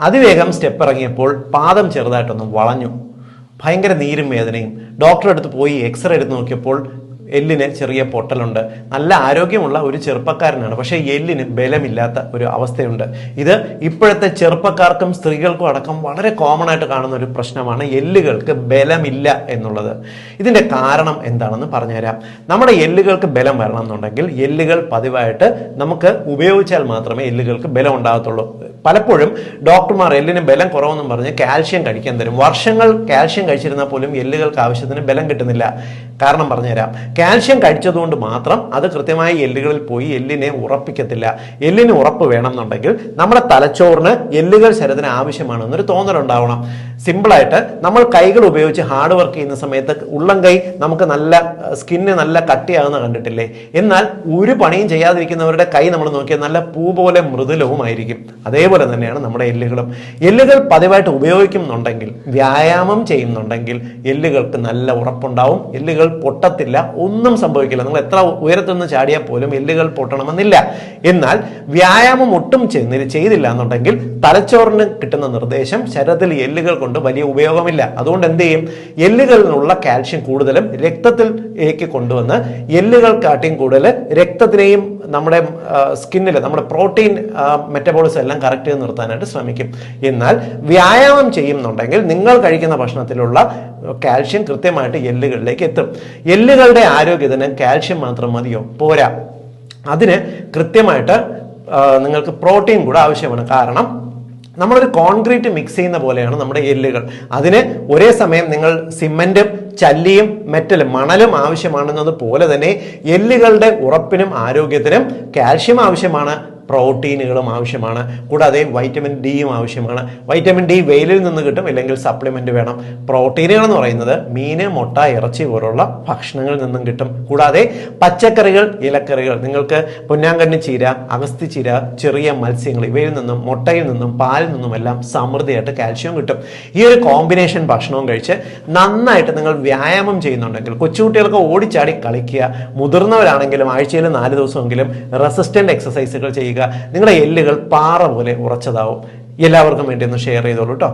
അതിവേഗം സ്റ്റെപ്പ് ഇറങ്ങിയപ്പോൾ പാദം ചെറുതായിട്ടൊന്ന് വളഞ്ഞു. ഭയങ്കര നീരും വേദനയും. ഡോക്ടറെ അടുത്ത് പോയി എക്സ്റേ എടുത്ത് നോക്കിയപ്പോൾ എല്ലിന് ചെറിയ പൊട്ടലുണ്ട്. നല്ല ആരോഗ്യമുള്ള ഒരു ചെറുപ്പക്കാരനാണ്, പക്ഷേ എല്ലിന് ബലമില്ലാത്ത ഒരു അവസ്ഥയുണ്ട്. ഇത് ഇപ്പോഴത്തെ ചെറുപ്പക്കാർക്കും സ്ത്രീകൾക്കും അടക്കം വളരെ കോമൺ ആയിട്ട് കാണുന്ന ഒരു പ്രശ്നമാണ്, എല്ലുകൾക്ക് ബലമില്ല എന്നുള്ളത്. ഇതിൻ്റെ കാരണം എന്താണെന്ന് പറഞ്ഞുതരാം. നമ്മുടെ എല്ലുകൾക്ക് ബലം വരണം എന്നുണ്ടെങ്കിൽ എല്ലുകൾ പതിവായിട്ട് നമുക്ക് ഉപയോഗിച്ചാൽ മാത്രമേ എല്ലുകൾക്ക് ബലം ഉണ്ടാകത്തുള്ളൂ. പലപ്പോഴും ഡോക്ടർമാർ എല്ലിന് ബലം കുറവെന്നും പറഞ്ഞ് കാൽഷ്യം കഴിക്കാൻ തരും. വർഷങ്ങൾ കാൽഷ്യം കഴിച്ചിരുന്നാൽ പോലും എല്ലുകൾക്ക് ആവശ്യത്തിന് ബലം കിട്ടുന്നില്ല. കാരണം പറഞ്ഞുതരാം. കാൽഷ്യം കഴിച്ചതുകൊണ്ട് മാത്രം അത് കൃത്യമായി എല്ലുകളിൽ പോയി എല്ലിനെ ഉറപ്പിക്കത്തില്ല. എല്ലിന് ഉറപ്പ് വേണം എന്നുണ്ടെങ്കിൽ നമ്മുടെ തലച്ചോറിന് എല്ലുകൾ ശരീരത്തിന് ആവശ്യമാണെന്നൊരു തോന്നലുണ്ടാവണം. സിമ്പിളായിട്ട് നമ്മൾ കൈകൾ ഉപയോഗിച്ച് ഹാർഡ് വർക്ക് ചെയ്യുന്ന സമയത്ത് ഉള്ളം കൈ നമുക്ക് നല്ല സ്കിന്ന് നല്ല കട്ടിയാകുന്ന കണ്ടിട്ടില്ലേ? എന്നാൽ ഒരു പണിയും ചെയ്യാതിരിക്കുന്നവരുടെ കൈ നമ്മൾ നോക്കിയാൽ നല്ല പൂ പോലെ മൃദുലവുമായിരിക്കും. അതേപോലെ തന്നെയാണ് നമ്മുടെ എല്ലുകളും. എല്ലുകൾ പതിവായിട്ട് ഉപയോഗിക്കുന്നുണ്ടെങ്കിൽ, വ്യായാമം ചെയ്യുന്നുണ്ടെങ്കിൽ എല്ലുകൾക്ക് നല്ല ഉറപ്പുണ്ടാവും. എല്ലുകൾ പൊട്ടത്തില്ല, ഒന്നും സംഭവിക്കില്ല. നിങ്ങൾ എത്ര ഉയരത്തുനിന്ന് ചാടിയാൽ പോലും എല്ലുകൾ പൊട്ടണമെന്നില്ല. എന്നാൽ വ്യായാമം ഒട്ടും ചെയ്തില്ല എന്നുണ്ടെങ്കിൽ തലച്ചോറിന് കിട്ടുന്ന നിർദ്ദേശം ശരീരത്തിൽ എല്ലുകൾ കൊണ്ട് വലിയ ഉപയോഗമില്ല. അതുകൊണ്ട് എന്ത് ചെയ്യും? എല്ലുകളിലുള്ള കാൽഷ്യം കൂടുതലും രക്തത്തിലേക്ക് കൊണ്ടുവന്ന് എല്ലുകൾ കാട്ടിയും കൂടുതൽ രക്തത്തിനെയും നമ്മുടെ സ്കിന്നിൽ നമ്മുടെ പ്രോട്ടീൻ മെറ്റബോളിസം എല്ലാം കറക്റ്റ് ചെയ്ത് നിർത്താനായിട്ട് ശ്രമിക്കും. എന്നാൽ വ്യായാമം ചെയ്യുന്നുണ്ടെങ്കിൽ നിങ്ങൾ കഴിക്കുന്ന ഭക്ഷണത്തിലുള്ള കാൽഷ്യം കൃത്യമായിട്ട് എല്ലുകളിലേക്ക് എത്തും. എല്ലുകളുടെ ആരോഗ്യത്തിന് കാൽഷ്യം മാത്രം മതിയോ? പോരാ. അതിന് കൃത്യമായിട്ട് നിങ്ങൾക്ക് പ്രോട്ടീൻ കൂടെ ആവശ്യമാണ്. കാരണം നമ്മളൊരു കോൺക്രീറ്റ് മിക്സ് ചെയ്യുന്ന പോലെയാണ് നമ്മുടെ എല്ലുകൾ. അതിന് ഒരേ സമയം നിങ്ങൾ സിമെന്റും ചല്ലിയും മെറ്റലും മണലും ആവശ്യമാണെന്നത് പോലെ തന്നെ എല്ലുകളുടെ ഉറപ്പിനും ആരോഗ്യത്തിനും കാൽഷ്യം ആവശ്യമാണ്, പ്രോട്ടീനുകളും ആവശ്യമാണ്. കൂടാതെ വൈറ്റമിൻ ഡിയും ആവശ്യമാണ്. വൈറ്റമിൻ ഡി വെയിലിൽ നിന്ന് കിട്ടും, ഇല്ലെങ്കിൽ സപ്ലിമെന്റ് വേണം. പ്രോട്ടീനുകൾ എന്ന് പറയുന്നത് മീന്, മുട്ട, ഇറച്ചി പോലുള്ള ഭക്ഷണങ്ങളിൽ നിന്നും കിട്ടും. കൂടാതെ പച്ചക്കറികൾ, ഇലക്കറികൾ, നിങ്ങൾക്ക് പൊന്നാങ്കണ്ണി ചീര, അഗസ്തി ചീര, ചെറിയ മത്സ്യങ്ങൾ ഇവയിൽ നിന്നും മുട്ടയിൽ നിന്നും പാലിൽ നിന്നും എല്ലാം സമൃദ്ധിയായിട്ട് കാൽഷ്യം കിട്ടും. ഈ ഒരു കോമ്പിനേഷൻ ഭക്ഷണവും കഴിച്ച് നന്നായിട്ട് നിങ്ങൾ വ്യായാമം ചെയ്യുന്നുണ്ടെങ്കിൽ, കൊച്ചുകുട്ടികൾക്ക് ഓടിച്ചാടി കളിക്കുക, മുതിർന്നവരാണെങ്കിലും ആഴ്ചയിൽ 4 ദിവസമെങ്കിലും റെസിസ്റ്റന്റ് എക്സസൈസുകൾ ചെയ്യുക, നിങ്ങളുടെ എല്ലുകൾ പാറ പോലെ ഉറച്ചതാവും. എല്ലാവർക്കും വേണ്ടി ഒന്ന് ഷെയർ ചെയ്തോളൂ കേട്ടോ.